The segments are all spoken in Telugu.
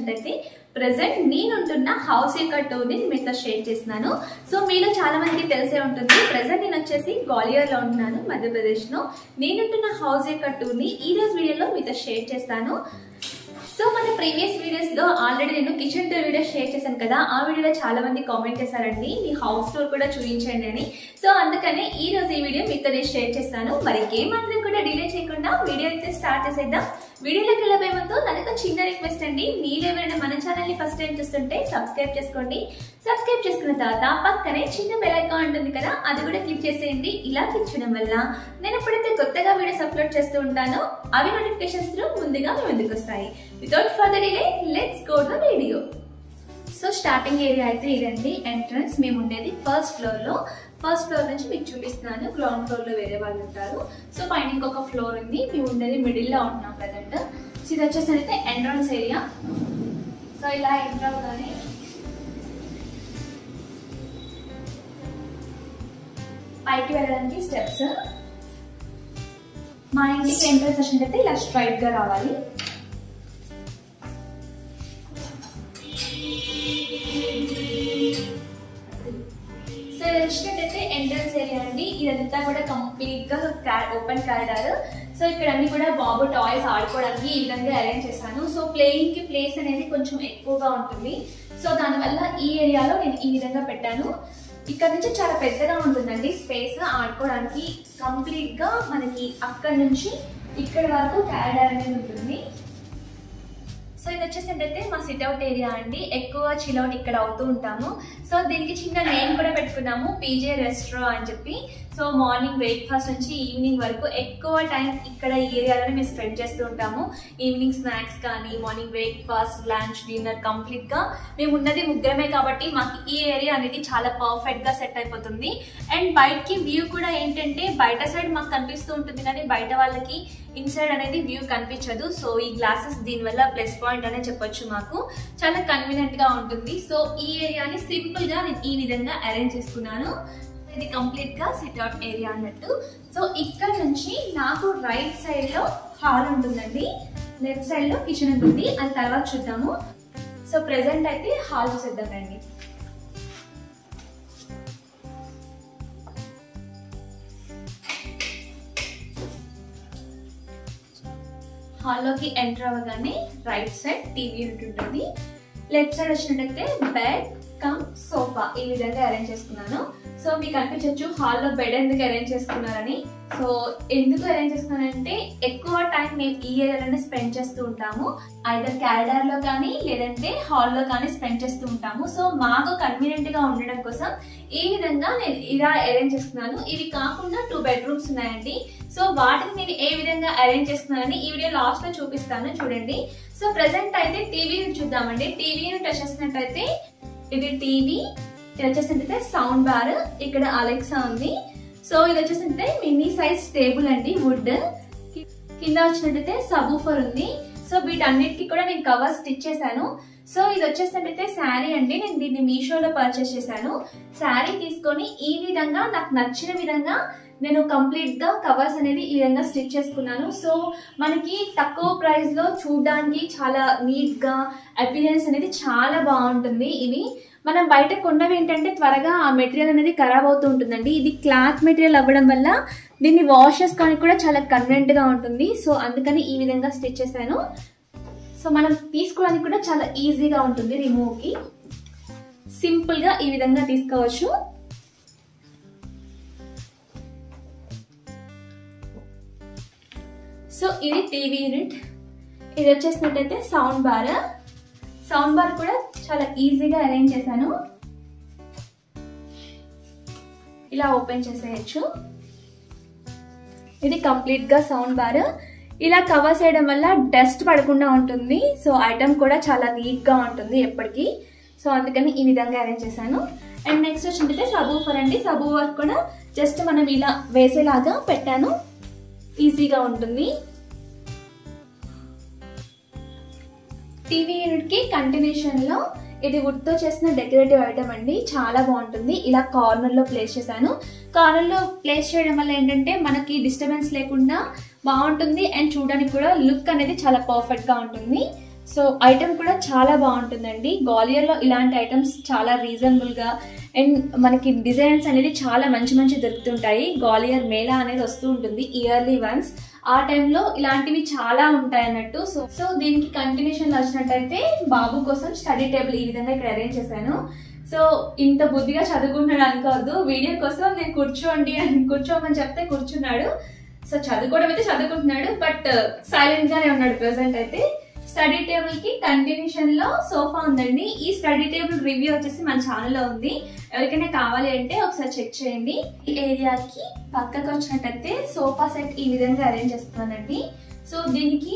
చూసినట్టయితే ప్రెజెంట్ నేనుంటున్న హౌస్ యొక్క టూర్ ని మీతో షేర్ చేస్తున్నాను. సో మీలో చాలా మందికి తెలిసే ఉంటుంది, ప్రెజెంట్ నేను వచ్చేసి గ్వాలియర్ లో ఉంటున్నాను, మధ్యప్రదేశ్ లో. నేనుంటున్న హౌస్ యొక్క టూర్ ని ఈ రోజు వీడియోలో మీతో షేర్ చేస్తాను. సో మన ప్రీవియస్ వీడియోస్ లో ఆల్రెడీ నేను కిచెన్ టూర్ వీడియో షేర్ చేశాను కదా, ఆ వీడియోలో చాలా మంది కామెంట్ చేశారండి మీ హౌస్ టూర్ కూడా చూపించండి అని. సో అందుకనే ఈ రోజు ఈ వీడియో మీతో నేను షేర్ చేస్తాను. మరి ఇంకేమాత్రం కూడా డిలే చేయకుండా వీడియో అయితే స్టార్ట్ చేసేద్దాం. వీడియోలోకి వెళ్ళబోయే ముందు నాకు చిన్న రిక్వెస్ట్ అండి, మీరు ఎవరైనా మన ఛానల్ ని ఫస్ట్ టైం చూస్తుంటే సబ్స్క్రైబ్ చేసుకోండి. సబ్స్క్రైబ్ చేసుకున్న తర్వాత పక్కనే చిన్న బెల్ ఐకాన్ ఉంటుంది కదా, అది కూడా క్లిక్ చేసేయండి. ఇలా క్లిక్ చేయడం వల్ల నేను ఎప్పుడైతే కొత్తగా వీడియోస్ అప్లోడ్ చేస్తూ ఉంటానో అవి నోటిఫికేషన్స్ ముందుగా మీ ముందుకు వస్తాయి. Without further delay let's go to video. So starting area అయితే ఇదండి ఎంట్రన్స్. మేము ఉండేది ఫస్ట్ ఫ్లోర్ లో. ఫస్ట్ ఫ్లోర్ నుంచి మీకు చూపిస్తున్నాను. గ్రౌండ్ ఫ్లోర్ లో వేరే వాళ్ళు ఉంటారు. సో పైన ఇంకొక ఫ్లోర్ ఉంది, మేము ఉండేది మిడిల్ లో ఉంటున్నాం ప్రజెంట్. సో ఇది వచ్చేసి అయితే ఎంట్రన్స్ ఏరియా. సో ఇలా ఎంటర్ అవగానే పైకి వెళ్ళడానికి స్టెప్స్. మా ఇంటికి ఎంట్రన్స్ వచ్చినట్టయితే ఇలా స్ట్రైట్ గా రావాలి. సో ఇది వచ్చినట్టయితే ఎంట్రన్స్ ఏరియా అండి. ఇదంతా కూడా కంప్లీట్ గా ఓపెన్ కారిడార్. సో ఇక్కడ అన్ని కూడా బాబు టాయ్స్ ఆడుకోవడానికి ఈ విధంగా అరేంజ్ చేశాను. సో ప్లేయింగ్ కి ప్లేస్ అనేది కొంచెం ఎక్కువగా ఉంటుంది. సో దానివల్ల ఈ ఏరియాలో నేను ఈ విధంగా పెట్టాను. ఇక్కడ నుంచి చాలా పెద్దగా ఉంటుందండి స్పేస్ ఆడుకోవడానికి. కంప్లీట్ గా మనకి అక్కడ నుంచి ఇక్కడ వరకు కారిడార్ అనేది ఉంటుంది. సో ఇది వచ్చేసి మా సిట్అవుట్ ఏరియా అండి. ఎక్కువ చిల్అవుట్ ఇక్కడ అవుతూ ఉంటాము. సో దీనికి చిన్న నేమ్ కూడా పెట్టుకున్నాము, పీజే రెస్ట్రో అని చెప్పి. సో మార్నింగ్ బ్రేక్ఫాస్ట్ నుంచి ఈవినింగ్ వరకు ఎక్కువ టైం ఇక్కడ ఈ ఏరియాలోనే మేము స్పెండ్ చేస్తూ ఉంటాము. ఈవినింగ్ స్నాక్స్ కానీ, morning breakfast, lunch, dinner complete గా మేము ఉన్నది ముగ్గురమే కాబట్టి మాకు ఈ ఏరియా అనేది చాలా పర్ఫెక్ట్ గా సెట్ అయిపోతుంది. అండ్ బయటకి వ్యూ కూడా ఏంటంటే బయట సైడ్ మాకు కనిపిస్తూ ఉంటుంది కానీ బయట వాళ్ళకి ఇన్సైడ్ అనేది వ్యూ కనిపించదు. సో ఈ గ్లాసెస్ దీనివల్ల ప్లస్ పాయింట్ అనే చెప్పొచ్చు. మాకు చాలా కన్వీనియంట్ గా ఉంటుంది. సో ఈ ఏరియాని సింపుల్ గా నేను ఈ విధంగా అరేంజ్ చేసుకున్నాను. ఇది కంప్లీట్ గా సిట్అవుట్ ఏరియా అన్నట్టు. సో ఇక్కడ నుంచి నాకు రైట్ సైడ్ లో హాల్ ఉంటుందండి, లెఫ్ట్ సైడ్ లో కిచెన్ ఉంటుంది. అది తర్వాత చూద్దాము. సో ప్రెసెంట్ అయితే హాల్ చూసేద్దాం రండి. హాల్లోకి ఎంటర్ అవ్వగానే రైట్ సైడ్ టీవీ యూనిట్ ఉంటుంది. లెఫ్ట్ సైడ్ వచ్చినట్టయితే బెడ్ కమ్ సోఫా ఈ విధంగా అరేంజ్ చేసుకున్నాను. సో మీకు అనిపించవచ్చు హాల్లో బెడ్ ఎందుకు అరేంజ్ చేసుకున్నారని. సో ఎందుకు అరేంజ్ చేసుకున్నానంటే ఎక్కువ టైం మేము ఈ ఏరియాలోనే స్పెండ్ చేస్తూ ఉంటాము. ఐదర్ క్యారిడార్ లో కానీ లేదంటే హాల్లో కానీ స్పెండ్ చేస్తూ ఉంటాము. సో మాకు కన్వీనియంట్ గా ఉండడం కోసం ఈ విధంగా నేను ఇలా అరేంజ్ చేసుకున్నాను. ఇవి కాకుండా 2 బెడ్రూమ్స్ ఉన్నాయండి. సో వాటిని నేను ఏ విధంగా అరేంజ్ చేసుకున్నానని ఈ వీడియో లాస్ట్ లో చూపిస్తాను, చూడండి. సో ప్రెసెంట్ అయితే టీవీని చూద్దామండి. టీవీని టచ్ చేసినట్టయితే ఇది టీవీ, ఇది వచ్చేసింటే సౌండ్ బార్, ఇక్కడ అలెక్సా ఉంది. సో ఇది వచ్చేసింటే మినీ సైజ్ టేబుల్ అండి, వుడ్. కింద వచ్చినట్టయితే సబూఫర్ ఉంది. సో వీటన్నిటికీ కూడా నేను కవర్ స్టిచ్ చేశాను. సో ఇది వచ్చేసింటే శారీ అండి. నేను దీన్ని మీషోలో పర్చేస్ చేశాను. శారీ తీసుకొని ఈ విధంగా నాకు నచ్చిన విధంగా నేను కంప్లీట్ గా కవర్స్ అనేది ఈ విధంగా స్టిచ్ చేసుకున్నాను. సో మనకి తక్కువ ప్రైస్ లో చూడడానికి చాలా నీట్ గా అపిరియన్స్ అనేది చాలా బాగుంటుంది. ఇవి మనం బయట కొన్నవి ఏంటంటే త్వరగా ఆ మెటీరియల్ అనేది ఖరాబ్ అవుతూ ఉంటుందండి. ఇది క్లాత్ మెటీరియల్ అవ్వడం వల్ల దీన్ని వాష్ చేసుకోవడానికి కూడా చాలా కన్వీనియంట్ గా ఉంటుంది. సో అందుకని ఈ విధంగా స్టిచ్ చేశాను. సో మనం తీసుకోవడానికి కూడా చాలా ఈజీగా ఉంటుంది. రిమూవ్ కి సింపుల్ గా ఈ విధంగా తీసుకోవచ్చు. సో ఇది టీవీ యూనిట్. ఇది వచ్చేసినట్టయితే సౌండ్ బార్. సౌండ్ బార్ కూడా చాలా ఈజీగా అరేంజ్ చేశాను. ఇలా ఓపెన్ చేసేయచ్చు. ఇది కంప్లీట్ గా సౌండ్ బార్. ఇలా కవర్ చేయడం వల్ల డస్ట్ పడకుండా ఉంటుంది. సో ఐటమ్ కూడా చాలా నీట్ గా ఉంటుంది ఎప్పటికీ. సో అందుకని ఈ విధంగా అరేంజ్ చేశాను. అండ్ నెక్స్ట్ వచ్చినట్టయితే సబూఫర్ అండి. సబూఫర్ కూడా జస్ట్ మనం ఇలా వేసేలాగా పెట్టాను, ఈజీగా ఉంటుంది. టీవీ యూనిట్ కి కంటిన్యూషన్ లో ఇది వుడ్ తో చేసిన డెకరేటివ్ ఐటమ్ అండి, చాలా బాగుంటుంది. ఇలా కార్నర్ లో ప్లేస్ చేశాను. కార్నర్ లో ప్లేస్ చేయడం వల్ల ఏంటంటే మనకి డిస్టర్బెన్స్ లేకుండా బాగుంటుంది అండ్ చూడడానికి కూడా లుక్ అనేది చాలా పర్ఫెక్ట్ గా ఉంటుంది. సో ఐటమ్ కూడా చాలా బాగుంటుందండి. గ్వాలియర్లో ఇలాంటి ఐటమ్స్ చాలా రీజనబుల్గా అండ్ మనకి డిజైన్స్ అనేది చాలా మంచి మంచి దొరుకుతుంటాయి. గ్వాలియర్ మేళా అనేది వస్తూ ఉంటుంది ఇయర్లీ వన్స్. ఆ టైంలో ఇలాంటివి చాలా ఉంటాయి అన్నట్టు. సో దీనికి కంటిన్యూషన్ వచ్చినట్టయితే బాబు కోసం స్టడీ టేబుల్ ఈ విధంగా ఇక్కడ అరేంజ్ చేశాను. సో ఇంత బుద్ధిగా చదువుకుంటున్నాడు అనుకోవద్దు, వీడియో కోసం నేను కూర్చోమని చెప్తే కూర్చున్నాడు. సో చదువుకోవడం అయితే చదువుకుంటున్నాడు, బట్ సైలెంట్ గానే ఉన్నాడు ప్రెసెంట్ అయితే. స్టడీ టేబుల్ కి కంటిన్యూషన్ లో సోఫా ఉందండి. ఈ స్టడీ టేబుల్ రివ్యూ వచ్చేసి మన ఛానల్లో ఉంది, ఎవరికైనా కావాలి అంటే ఒకసారి చెక్ చేయండి. ఈ ఏరియాకి పక్కకు వచ్చినట్టయితే సోఫా సెట్ ఈ విధంగా అరేంజ్ చేస్తున్నానండి. సో దీనికి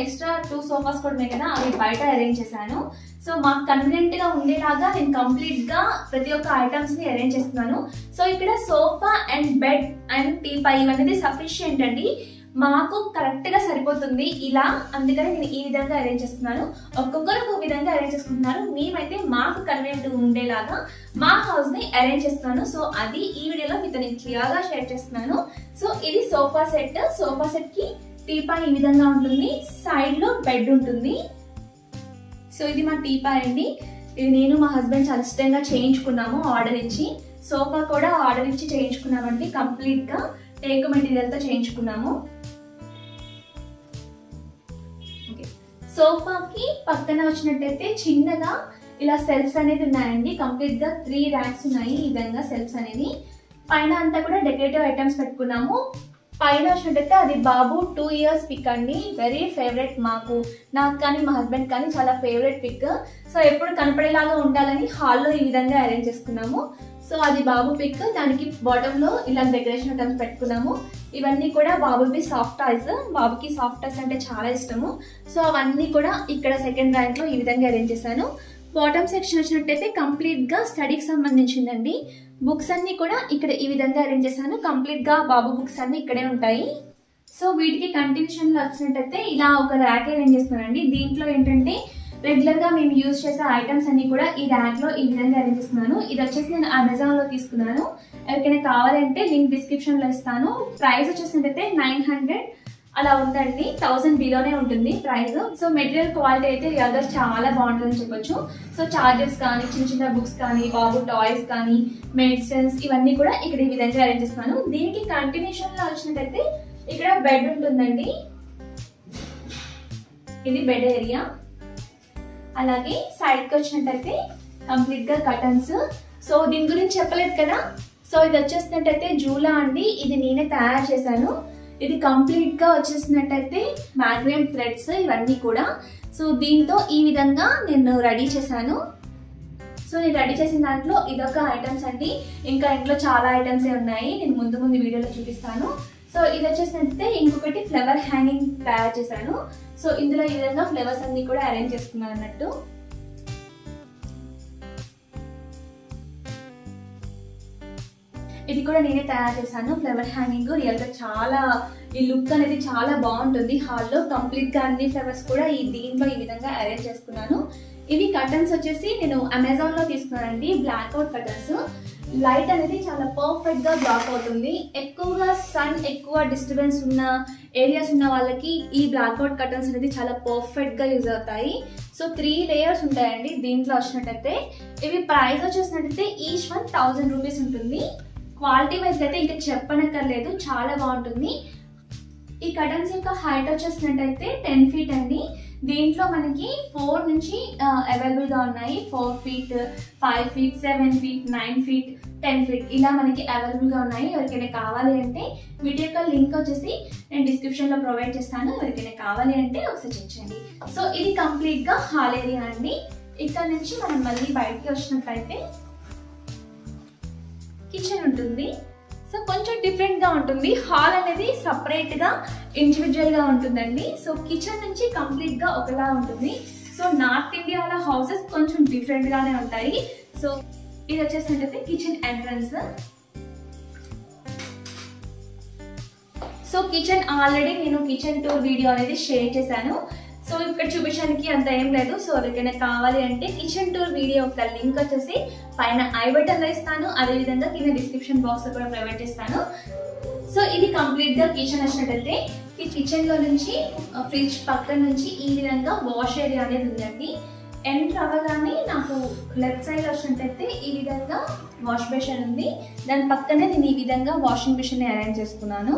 ఎక్స్ట్రా 2 సోఫాస్ కూడా ఉన్నాయి కదా, అవి బయట అరేంజ్ చేశాను. సో మాకు కన్వీనియంట్ గా ఉండేలాగా నేను కంప్లీట్ గా ప్రతి ఒక్క ఐటమ్స్ ని అరేంజ్ చేస్తున్నాను. సో ఇక్కడ సోఫా అండ్ బెడ్ అండ్ టీపై ఇవన్నీ సఫిషియెంట్ అండి, మాకు కరెక్ట్ గా సరిపోతుంది ఇలా. అందుకని నేను ఈ విధంగా అరేంజ్ చేస్తున్నాను. ఒక్కొక్కరు ఒక్కొక్క విధంగా అరేంజ్ చేసుకుంటున్నారు. మేమైతే మాకు కన్వీనియంట్ ఉండేలాగా మా హౌస్ ని అరేంజ్ చేస్తున్నాను. సో అది ఈ వీడియోలో మీతో నేను క్లియర్ గా షేర్ చేస్తున్నాను. సో ఇది సోఫా సెట్. సోఫా సెట్ కి టీపై ఈ విధంగా ఉంటుంది, సైడ్ లో బెడ్ ఉంటుంది. సో ఇది మా టీపై అండి. ఇది నేను మా హస్బెండ్ చాలా ఇష్టంగా చేయించుకున్నాము ఆర్డర్ ఇచ్చి. సోఫా కూడా ఆర్డర్ ఇచ్చి చేయించుకున్నామండి, కంప్లీట్ గా టేక్ మెటీరియల్ తో చేయించుకున్నాము. సోఫాకి పక్కన వచ్చినట్టయితే చిన్నగా ఇలా సెల్ఫ్స్ అనేది ఉన్నాయండి. కంప్లీట్ గా 3 ర్యాక్స్ ఉన్నాయి ఈ విధంగా సెల్ఫ్స్ అనేది. పైన అంతా కూడా డెకరేటివ్ ఐటమ్స్ పెట్టుకున్నాము. పైన వచ్చినట్టయితే అది బాబు 2 ఇయర్స్ పిక్ అండి, వెరీ ఫేవరెట్. నాకు కానీ మా హస్బెండ్ కానీ చాలా ఫేవరెట్ పిక్. సో ఎప్పుడు కనపడేలాగా ఉండాలని హాల్లో ఈ విధంగా అరేంజ్ చేసుకున్నాము. సో అది బాబు పిక్, దానికి బాటమ్ లో ఇలా డెకరేషన్ ఐటమ్స్ పెట్టుకున్నాము. ఇవన్నీ కూడా బాబుకి సాఫ్ట్ టాయ్స్, బాబుకి సాఫ్ట్ టాయ్స్ అంటే చాలా ఇష్టము. సో అవన్నీ కూడా ఇక్కడ సెకండ్ ర్యాంక్ లో ఈ విధంగా అరేంజ్ చేశాను. బాటమ్ సెక్షన్ వచ్చినట్టయితే కంప్లీట్ గా స్టడీకి సంబంధించిందండి. బుక్స్ అన్ని కూడా ఇక్కడ ఈ విధంగా అరేంజ్ చేశాను. కంప్లీట్ గా బాబు బుక్స్ అన్ని ఇక్కడే ఉంటాయి. సో వీటికి కంటిన్యూషన్ లో వచ్చినట్టయితే ఇలా ఒక ర్యాక్ అరేంజ్ చేస్తున్నానండి. దీంట్లో ఏంటంటే రెగ్యులర్ గా మేము యూజ్ చేసే ఐటమ్స్ అన్ని కూడా ఈ ర్యాక్ లో ఈ విధంగా అరేంజ్ చేస్తున్నాను. ఇది వచ్చేసి నేను అమెజాన్ లో తీసుకున్నాను, ఎవరికైనా కావాలంటే లింక్ డిస్క్రిప్షన్ లో ఇస్తాను. ప్రైస్ వచ్చేసినట్టయితే 900 అలా ఉందండి, 1000 బిలోనే ఉంటుంది ప్రైస్. సో మెటీరియల్ క్వాలిటీ అయితే రియల్ గా చాలా బాగుంటుందని చెప్పొచ్చు. సో చార్జర్స్ కానీ, చిన్న చిన్న బుక్స్ కానీ, బాబు టాయ్స్ కానీ, మెడిసిన్స్ ఇవన్నీ కూడా ఇక్కడ ఈ విధంగా అరేంజ్ చేస్తున్నాను. దీనికి కంటిన్యూషన్ లో వచ్చినట్టయితే ఇక్కడ బెడ్ ఉంటుందండి. ఇది బెడ్ ఏరియా. అలాగే సైడ్ కి వచ్చినట్టయితే కంప్లీట్ గా కర్టన్స్. సో దీని గురించి చెప్పలేదు కదా. సో ఇది వచ్చేసినట్టయితే జూలా అండి, ఇది నేనే తయారు చేశాను. ఇది కంప్లీట్ గా వచ్చేసినట్టయితే మ్యాగ్నెట్ థ్రెడ్స్ ఇవన్నీ కూడా. సో దీంతో ఈ విధంగా నేను రెడీ చేశాను. సో నేను రెడీ చేసిన దాంట్లో ఇదొక ఐటమ్స్ అండి, ఇంకా ఇంట్లో చాలా ఐటమ్స్ ఉన్నాయి, నేను ముందు వీడియోలో చూపిస్తాను. సో ఇది వచ్చేసినట్టయితే ఇంకొకటి ఫ్లవర్ హ్యాంగింగ్ తయారు చేశాను. సో ఇందులో ఈ విధంగా ఫ్లవర్స్ అన్ని కూడా అరేంజ్ చేసుకున్నాను అన్నట్టు. ఇది కూడా నేనే తయారు చేశాను ఫ్లవర్ హ్యాంగింగ్. రియల్ గా చాలా ఈ లుక్ అనేది చాలా బాగుంటుంది హాల్లో. కంప్లీట్ గా అన్ని ఫ్లవర్స్ కూడా దీంట్లో ఈ విధంగా అరేంజ్ చేసుకున్నాను. ఇవి కర్టన్స్ వచ్చేసి నేను అమెజాన్ లో తీసుకున్నానండి, బ్లాక్ అవుట్ కర్టన్స్. లైట్ అనేది చాలా పర్ఫెక్ట్ గా బ్లాక్ అవుతుంది. ఎక్కువగా సన్, ఎక్కువ డిస్టర్బెన్స్ ఉన్న ఏరియాస్ ఉన్న వాళ్ళకి ఈ బ్లాక్ అవుట్ కర్టన్స్ అనేది చాలా పర్ఫెక్ట్ గా యూజ్ అవుతాయి. సో 3 లేయర్స్ ఉంటాయండి దీంట్లో వచ్చినట్టయితే. ఇవి ప్రైస్ వచ్చేసినట్టయితే ఈచ్ 1000 రూపీస్ ఉంటుంది. క్వాలిటీ వైజ్ అయితే ఇంకా చెప్పనక్కర్లేదు, చాలా బాగుంటుంది. ఈ కర్టన్స్ యొక్క హైట్ వచ్చేసినట్టయితే 10 feet అండి. దీంట్లో మనకి 4 నుంచి అవైలబుల్ గా ఉన్నాయి. 4 feet, 5 feet, 7 feet, 9 feet, 10 feet ఇలా మనకి అవైలబుల్ గా ఉన్నాయి. ఎవరికైనా కావాలి అంటే వీడియో యొక్క లింక్ వచ్చేసి నేను డిస్క్రిప్షన్ లో ప్రొవైడ్ చేస్తాను, ఎవరికైనా కావాలి అంటే ఒకసారి చెక్ చేయండి. సో ఇది కంప్లీట్ గా హాల్ ఏరియా అండి. ఇక్కడ నుంచి మనం మళ్ళీ బయటికి వచ్చినట్లయితే కిచెన్ ఉంటుంది. సో కొంచెం డిఫరెంట్ గా ఉంటుంది. హాల్ అనేది సపరేట్ గా ఇండివిజువల్ గా ఉంటుందండి. సో కిచెన్ నుంచి కంప్లీట్ గా ఒకలా ఉంటుంది. సో నార్త్ ఇండియాలో హౌసెస్ కొంచెం డిఫరెంట్ గానే ఉంటాయి. సో ఇది వచ్చేసినట్టయితే kitchen entrance. So kitchen already నేను కిచెన్ టూర్ వీడియో అనేది షేర్ చేశాను. సో ఇక్కడ చూపించడానికి అంత ఏం లేదు. సో ఎవరికైనా కావాలి అంటే కిచెన్ టూర్ వీడియో యొక్క లింక్ వచ్చేసి పైన ఐ బటన్లో ఇస్తాను, అదేవిధంగా కింద డిస్క్రిప్షన్ బాక్స్లో కూడా ప్రొవైడ్ చేస్తాను. సో ఇది కంప్లీట్గా కిచెన్ వచ్చినట్టయితే ఈ కిచెన్లో నుంచి ఫ్రిడ్జ్ పక్కన నుంచి ఈ విధంగా వాష్ ఏరియా అనేది ఉందండి. ఎంటర్ అవ్వగానే నాకు లెఫ్ట్ సైడ్ వచ్చినట్టయితే ఈ విధంగా వాష్ బేసిన్ ఉంది. దాని పక్కనే నేను ఈ విధంగా వాషింగ్ మిషన్ అరేంజ్ చేసుకున్నాను.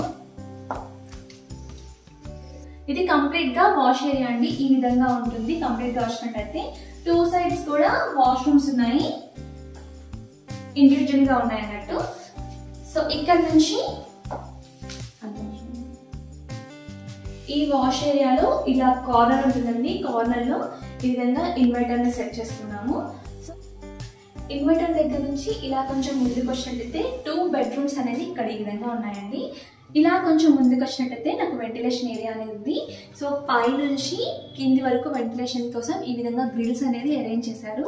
ఇది కంప్లీట్ గా వాష్ ఏరియా అండి. ఈ విధంగా ఉంటుంది కంప్లీట్ గా వచ్చినట్టయితే. 2 సైడ్స్ కూడా వాష్రూమ్స్ ఉన్నాయి, ఇండివిజువల్ గా ఉన్నాయి అన్నట్టు. సో ఇక్కడ నుంచి ఈ వాష్ ఏరియాలో ఇలా కార్నర్ ఉంటుందండి. కార్నర్ లో ఈ విధంగా ఇన్వర్టర్ ని సెట్ చేసుకున్నాము. సో ఇన్వర్టర్ దగ్గర నుంచి ఇలా కొంచెం ముందుకు వచ్చినట్టయితే 2 బెడ్రూమ్స్ అనేది ఇక్కడ ఈ విధంగా ఉన్నాయండి. ఇలా కొంచెం ముందుకు వచ్చినట్టయితే నాకు వెంటిలేషన్ ఏరియా అనేది ఉంది. సో పై నుంచి కింది వరకు వెంటిలేషన్ కోసం ఈ విధంగా గ్రిల్స్ అనేది అరేంజ్ చేశారు.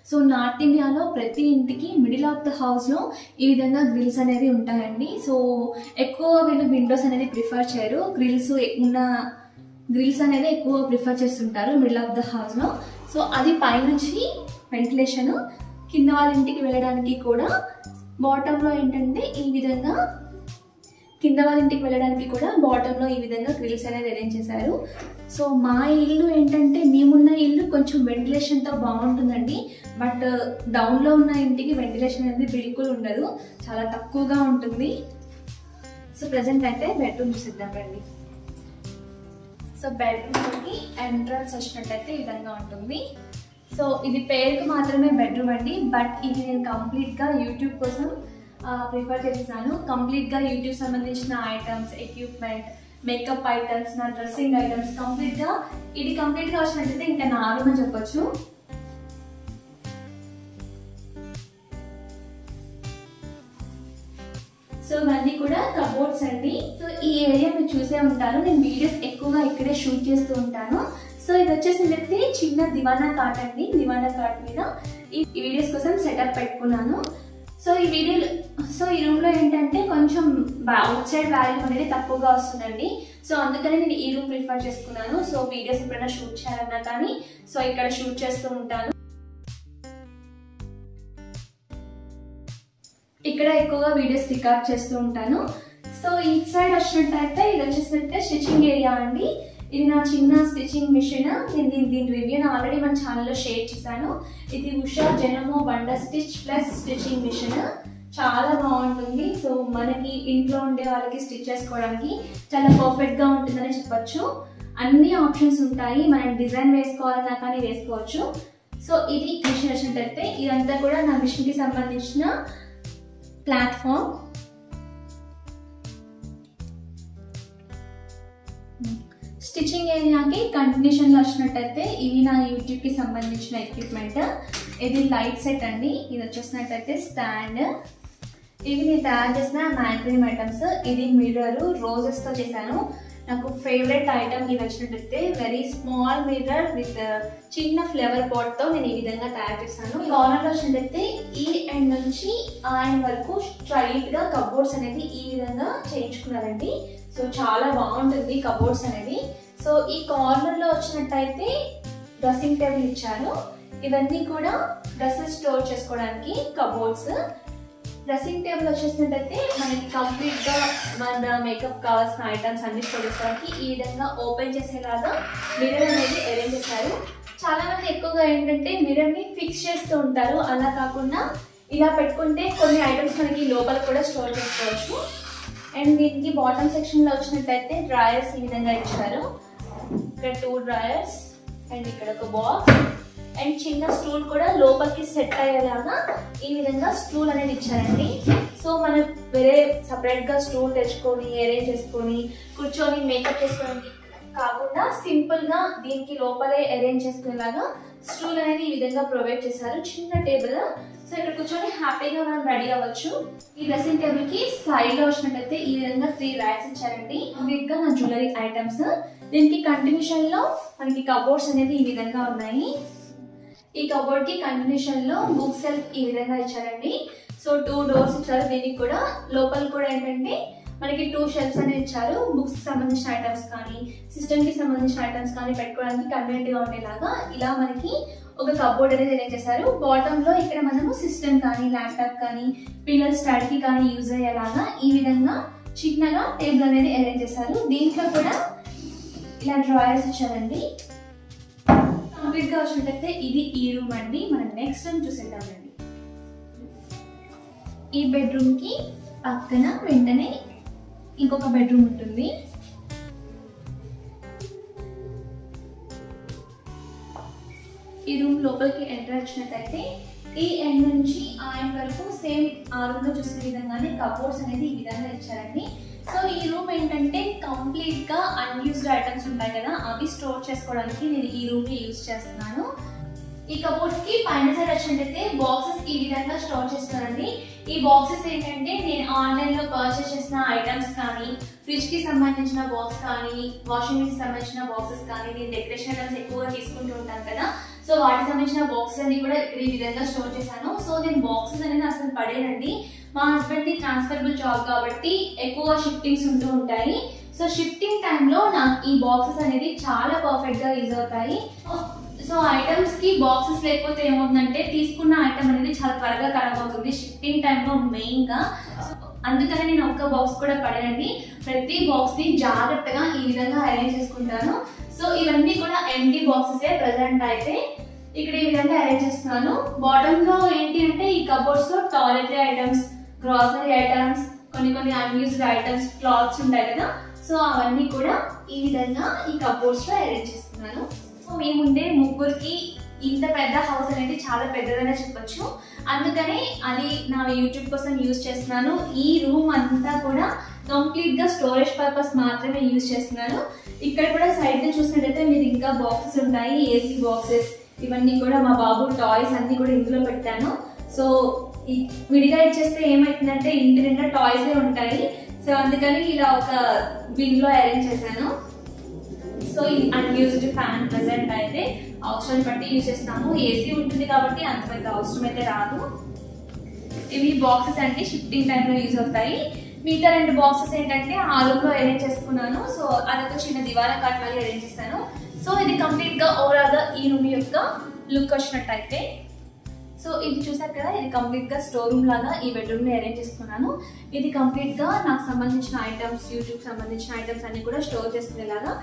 సో నార్త్ ఇండియాలో ప్రతి ఇంటికి మిడిల్ ఆఫ్ ద హౌస్లో ఈ విధంగా గ్రిల్స్ అనేది ఉంటాయండి. సో ఎక్కువ వీళ్ళు విండోస్ అనేది ప్రిఫర్ చేయరు, గ్రిల్స్ ఉన్న గ్రిల్స్ అనేది ఎక్కువ ప్రిఫర్ చేస్తుంటారు మిడిల్ ఆఫ్ ద హౌస్లో. సో అది పైనుంచి వెంటిలేషన్, కింద వాళ్ళ ఇంటికి వెళ్ళడానికి కూడా బాటంలో ఏంటంటే ఈ విధంగా కింద వాళ్ళ ఇంటికి వెళ్ళడానికి కూడా బాటంలో ఈ విధంగా గ్రిల్స్ అనేది అరేంజ్ చేశారు. సో మా ఇల్లు ఏంటంటే మేమున్న ఇల్లు కొంచెం వెంటిలేషన్తో బాగుంటుందండి. బట్ డౌన్లో ఉన్న ఇంటికి వెంటిలేషన్ అనేది బిల్కుల్ ఉండదు, చాలా తక్కువగా ఉంటుంది. సో ప్రజెంట్ అయితే బెడ్రూమ్ చూసిద్దాం రండి. సో బెడ్రూమ్కి ఎంట్రన్స్ వచ్చినట్టయితే ఈ విధంగా ఉంటుంది. సో ఇది పేరుకు మాత్రమే బెడ్రూమ్ అండి, బట్ ఇది నేను కంప్లీట్గా యూట్యూబ్ కోసం ప్రిఫర్ చేసేసాను. కంప్లీట్గా యూట్యూబ్ సంబంధించిన ఐటమ్స్, ఎక్విప్మెంట్, మేకప్ ఐటమ్స్, నా డ్రెస్సింగ్ ఐటమ్స్ కంప్లీట్గా వచ్చినట్టయితే ఇంకా నా రూమ్ అని చెప్పొచ్చు. సో ఇవన్నీ కూడా కబోర్డ్స్ అండి. సో ఈ ఏరియా మీరు చూసే ఉంటారు, నేను వీడియోస్ ఎక్కువగా ఇక్కడే షూట్ చేస్తూ ఉంటాను. సో ఇది వచ్చేసి చిన్న దివానా కాట్ అండి. దివానా కాట్ మీద ఈ వీడియోస్ కోసం సెటప్ పెట్టుకున్నాను. సో ఈ రూమ్ లో ఏంటంటే కొంచెం అవుట్ సైడ్ వాల్యూమ్ అనేది తక్కువగా వస్తుందండి. సో అందుకని నేను ఈ రూమ్ ప్రిఫర్ చేసుకున్నాను. సో వీడియోస్ ఎప్పుడైనా షూట్ చేయాలన్నా కానీ సో ఇక్కడ షూట్ చేస్తూ ఉంటాను. ఇక్కడ ఎక్కువగా వీడియోస్ రికార్డ్ చేస్తూ ఉంటాను. సో ఈ సైడ్ వచ్చినట్టయితే ఇది వచ్చేసినట్టే స్టిచ్చింగ్ ఏరియా అండి. ఇది నా చిన్న స్టిచ్చింగ్ మిషన్. నేను దీని రివ్యూ ఆల్రెడీ మన ఛానల్లో షేర్ చేశాను. ఇది Usha Janome wonder stitch plus stitching machine, చాలా బాగుంటుంది. సో మనకి ఇంట్లో ఉండే వాళ్ళకి స్టిచ్ చేసుకోవడానికి చాలా పర్ఫెక్ట్గా ఉంటుందని చెప్పొచ్చు. అన్ని ఆప్షన్స్ ఉంటాయి, మనం డిజైన్ వేసుకోవాలన్నా కానీ వేసుకోవచ్చు. సో ఇది మిషన్ వచ్చినట్టయితే ఇదంతా కూడా నా మిషన్కి సంబంధించిన ప్లాట్ఫామ్. స్టిచ్చింగ్ ఏరియాకి కంటిన్యూషన్లో వచ్చినట్టయితే ఇవి నా యూట్యూబ్కి సంబంధించిన ఎక్విప్మెంట్. ఇది లైట్ సెట్ అండి. ఇది వచ్చేసినట్టయితే స్టాండ్. ఇవి నేను తయారు చేసిన మ్యాగ్రీమ్ ఐటమ్స్. ఇది మిర్రర్ రోజెస్తో చేశాను. నాకు ఫేవరెట్ ఐటమ్ ఇది వచ్చినట్టయితే వెరీ స్మాల్ మిర్రర్ విత్ చిన్న ఫ్లవర్ పాట్తో నేను ఈ విధంగా తయారు చేశాను. కార్నర్లో వచ్చినట్టయితే ఈ ఎండ్ నుంచి ఆ ఎండ్ వరకు స్ట్రైట్గా కబోర్డ్స్ అనేది ఈ విధంగా చేయించుకున్నారండి. సో చాలా బాగుంటుంది కబోర్డ్స్ అనేది. సో ఈ కార్నర్లో వచ్చినట్టయితే డ్రెస్సింగ్ టేబుల్ ఇచ్చారు. ఇవన్నీ కూడా డ్రెస్సెస్ స్టోర్ చేసుకోవడానికి కబోర్డ్స్. డ్రెస్సింగ్ టేబుల్ వచ్చేసినట్టయితే మనకి కంప్లీట్గా మన మేకప్ కావాల్సిన ఐటమ్స్ అన్ని స్టోర్ చేసుకోవడానికి ఈ విధంగా ఓపెన్ చేసేలాగా మిర్రర్ అనేది అరేంజ్ చేశారు. చాలా మంది ఎక్కువగా ఏంటంటే మిర్రర్ని ఫిక్స్ చేస్తూ ఉంటారు. అలా కాకుండా ఇలా పెట్టుకుంటే కొన్ని ఐటమ్స్ మనకి లోపల కూడా స్టోర్ చేసుకోవచ్చు. అండ్ దీనికి బాటమ్ సెక్షన్లో వచ్చినట్టయితే డ్రాయర్స్ ఈ విధంగా ఇచ్చారు. ఇక్కడ 2 డ్రాయర్స్ అండ్ ఇక్కడ ఒక బాక్స్ అండ్ చిన్న స్టూల్ కూడా లోపలికి సెట్ అయ్యేలాగా ఈ విధంగా స్టూల్ అనేది ఇచ్చారండి. సో మనం వేరే సపరేట్గా స్టూల్ తెచ్చుకొని అరేంజ్ చేసుకొని కూర్చొని మేకప్ చేసుకోవడానికి కాకుండా సింపుల్గా దీనికి లోపలే అరేంజ్ చేసుకునేలాగా స్టూల్ అనేది ఈ విధంగా ప్రొవైడ్ చేశారు. చిన్న టేబుల్. సో ఇక్కడ కూర్చొని హ్యాపీగా మనం రెడీ అవ్వచ్చు. ఈ డ్రెస్సింగ్ టేబుల్ కి సైడ్ లో వచ్చినట్టయితే ఈ విధంగా 3 ర్యాక్స్ ఇచ్చారండి. కంప్లీట్ గా నా జ్యువెలరీ ఐటమ్స్. దీనికి కంటిన్యూషన్ లో మనకి కబోర్డ్స్ అనేది ఈ విధంగా ఉన్నాయి. ఈ కబోర్డ్ కి కంటిన్యూషన్ లో బుక్ సెల్ఫ్ ఈ విధంగా ఇచ్చారండి. సో 2 డోర్స్ ఇచ్చారు. దీనికి కూడా లోపల కూడా ఏంటంటే మనకి 2 షెల్ఫ్స్ అనేది ఇచ్చారు. బుక్స్ కి సంబంధించిన ఐటమ్స్ కానీ సిస్టమ్ కి సంబంధించిన ఐటమ్స్ కానీ పెట్టుకోవడానికి కన్వీనియంట్ గా ఉండేలాగా ఇలా మనకి ఒక కబోర్డ్ అనేది అరేంజ్ చేశారు. బాటమ్ లో ఇక్కడ మనము సిస్టమ్ కానీ ల్యాప్టాప్ కానీ పిల్లల స్టడీకి కానీ యూజ్ అయ్యేలాగా ఈ విధంగా చిన్నగా టేబుల్ అనేది అరేంజ్ చేశారు. దీంట్లో కూడా ఇలా డ్రాయర్స్ ఇచ్చారండి. కంప్లీట్ గా వచ్చినట్టయితే ఇది ఈ రూమ్ అండి. మనం నెక్స్ట్ రూమ్ చూసేద్దామండి. ఈ బెడ్రూమ్ కి పక్కన వెంటనే ఇంకొక బెడ్రూమ్ ఉంటుంది. ఈ రూమ్ లోపలికి ఎంటర్ వచ్చినట్టయితే ఈ ఎండ్ నుంచి ఆ ఎండ్ వరకు సేమ్ ఆ రూమ్ లో చూసిన విధంగానే కబోర్డ్స్ అనేది ఈ విధంగా ఇచ్చారండి. సో ఈ రూమ్ ఏంటంటే కంప్లీట్ గా అన్యూస్డ్ ఐటమ్స్ ఉంటాయి కదా, అవి స్టోర్ చేసుకోవడానికి నేను ఈ రూమ్ ని యూజ్ చేస్తున్నాను. ఈ కబోర్డ్స్ కి పైన సైడ్ వచ్చినట్టయితే బాక్సెస్ ఈ విధంగా స్టోర్ చేస్తానండి. ఈ బాక్సెస్ ఏంటంటే నేను ఆన్లైన్ లో పర్చేస్ చేసిన ఐటమ్స్ కానీ ఫ్రిడ్జ్ కి సంబంధించిన బాక్స్ కానీ వాషింగ్ మిషన్ సంబంధించిన బాక్సెస్ కానీ నేను డెకరేషన్ ఐటమ్స్ ఎక్కువగా తీసుకుంటూ ఉంటాను కదా, సో వాటికి సంబంధించిన బాక్సెస్ అన్ని కూడా ఇక్కడ ఈ విధంగా స్టోర్ చేశాను. సో నేను బాక్సెస్ అనేది అసలు పడేనండి. మా హస్బెండ్ ది ట్రాన్స్ఫరబుల్ జాబ్ కాబట్టి ఎక్కువ షిఫ్టింగ్స్ ఉంటూ ఉంటాయి. సో షిఫ్టింగ్ టైంలో నాకు ఈ బాక్సెస్ అనేది చాలా పర్ఫెక్ట్ గా యూజ్ అవుతాయి. సో ఐటమ్స్ కి బాక్సెస్ లేకపోతే ఏమవుతుందంటే తీసుకున్న ఐటమ్ అనేది చాలా త్వరగా ఖరాబ్ అవుతుంది షిఫ్టింగ్ టైంలో మెయిన్ గా. అందుకనే నేను ఒక్క బాక్స్ కూడా పడనండి. ప్రతి బాక్స్ ని జాగ్రత్తగా ఈ విధంగా అరేంజ్ చేసుకుంటాను. సో ఇవన్నీ కూడా ఎంటీ బాక్సెస్ ప్రెసెంట్ అయితే ఇక్కడ ఈ విధంగా అరేంజ్ చేస్తున్నాను. బాటమ్ లో ఏంటి అంటే ఈ కబోర్డ్స్ లో టాయిలెటరీ ఐటమ్స్, గ్రాసరీ ఐటమ్స్, కొన్ని అన్యూస్డ్ ఐటమ్స్, క్లాత్స్ ఉంటాయి కదా, సో అవన్నీ కూడా ఈ విధంగా ఈ కబోర్డ్స్ లో అరేంజ్ చేస్తున్నాను. సో మేముండే ముగ్గురికి ఇంత పెద్ద హౌస్ అనేది చాలా పెద్దదనే చెప్పొచ్చు. అందుకని అది నా యూట్యూబ్ కోసం యూజ్ చేస్తున్నాను. ఈ రూమ్ అంతా కూడా కంప్లీట్ గా స్టోరేజ్ పర్పస్ మాత్రమే యూజ్ చేస్తున్నాను. ఇక్కడ కూడా సైడ్ ని చూసినట్టయితే మీరు ఇంకా బాక్సెస్ ఉంటాయి, ఏసీ బాక్సెస్, ఇవన్నీ కూడా మా బాబు టాయ్స్ అన్ని కూడా ఇందులో పెట్టాను. సో విడిగా ఇచ్చేస్తే ఏమైతుందంటే ఇంటి నిండా టాయ్స్ ఉంటాయి. సో అందుకని ఇలా ఒక బిన్ లో అరేంజ్ చేశాను. సో ఇది అన్యూజ్డ్ ఫ్యాన్ ప్రెసెంట్ అయితే అవసరం బట్టి యూజ్ చేస్తాము. ఏసీ ఉంటుంది కాబట్టి అంత పెద్ద అవసరం అయితే రాదు. ఇవి బాక్సెస్ అంటే షిఫ్టింగ్ టైంలో యూజ్ అవుతాయి. మిగతా 2 బాక్సెస్ ఏంటంటే ఆ రూమ్ లో అరేంజ్ చేసుకున్నాను. సో అదొక చిన్న దివాలా కాట్ వల్ల అరేంజ్ చేస్తాను. సో ఇది కంప్లీట్ గా ఓవరాల్ గా ఈ రూమ్ యొక్క లుక్ వచ్చినట్టయితే, సో ఇది చూసారు కదా, ఇది కంప్లీట్ గా స్టోర్ రూమ్ లాగా ఈ బెడ్రూమ్ ని అరేంజ్ చేసుకున్నాను. ఇది కంప్లీట్ గా నాకు సంబంధించిన ఐటమ్స్, యూట్యూబ్ సంబంధించిన ఐటమ్స్ అన్ని కూడా స్టోర్ చేసుకునేలాగా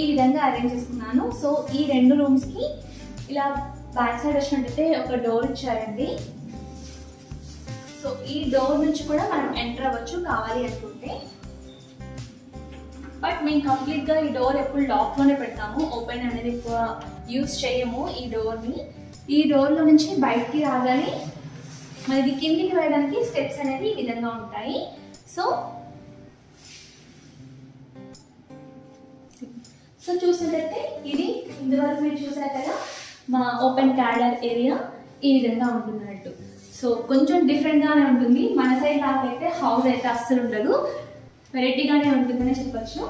ఈ విధంగా అరేంజ్ చేసుకున్నాను. సో ఈ 2 రూమ్స్ కి ఇలా బ్యాక్ సైడ్ వచ్చినట్టయితే ఒక డోర్ ఇచ్చారండి. సో ఈ డోర్ నుంచి కూడా మనం ఎంటర్ అవ్వచ్చు కావాలి అనుకుంటే. బట్ మేము కంప్లీట్ గా ఈ డోర్ ఎప్పుడు లాక్ లోనే పెడతాము, ఓపెన్ అనేది ఎక్కువ యూజ్ చేయము ఈ డోర్ ని. ఈ డోర్ లో నుంచి బయటికి రాగానే మనకి కిందికి వెళ్ళడానికి స్టెప్స్ అనేవి ఈ విధంగా ఉంటాయి. సో చూసినట్టయితే ఇది ఇంతవరకు మీరు చూసారు కదా, మా ఓపెన్ క్యాడర్ ఏరియా ఈ విధంగా ఉంటుంది అన్నట్టు. సో కొంచెం డిఫరెంట్ గానే ఉంటుంది. మన సైడ్ లాగా అయితే హౌస్ అయితే అస్సలు ఉండదు, వెరైటీగానే ఉంటుందనే చెప్పచ్చు.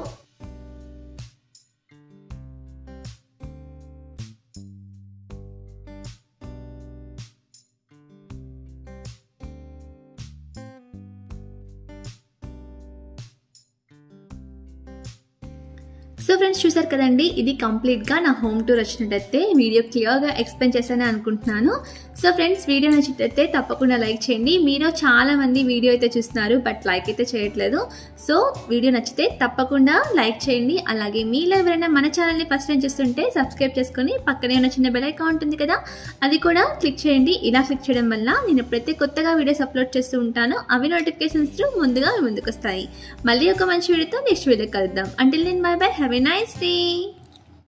సో ఫ్రెండ్స్ చూసారు కదండి, ఇది కంప్లీట్గా నా హోమ్ టూర్ వచ్చినట్టయితే వీడియో క్లియర్గా ఎక్స్ప్లెయిన్ చేశానని అనుకుంటున్నాను. సో ఫ్రెండ్స్ వీడియో నచ్చినట్టయితే తప్పకుండా లైక్ చేయండి. మీరు చాలా మంది వీడియో అయితే చూస్తున్నారు బట్ లైక్ అయితే చేయట్లేదు. సో వీడియో నచ్చితే తప్పకుండా లైక్ చేయండి. అలాగే మీలో ఎవరైనా మన ఛానల్ని ఫస్ట్ టైం చూస్తుంటే సబ్స్క్రైబ్ చేసుకొని పక్కనే ఉన్న చిన్న బెల్ ఐకాన్ ఉంటుంది కదా, అది కూడా క్లిక్ చేయండి. ఇలా క్లిక్ చేయడం వల్ల నేను ప్రతి కొత్తగా వీడియోస్ అప్లోడ్ చేస్తూ ఉంటాను. అవి నోటిఫికేషన్స్ త్రూ ముందుగా ముందుకు వస్తాయి. మళ్ళీ ఒక మంచి వీడియోతో నెక్స్ట్ వీడియో కలుద్దాం. Until then bye bye, have a nice day.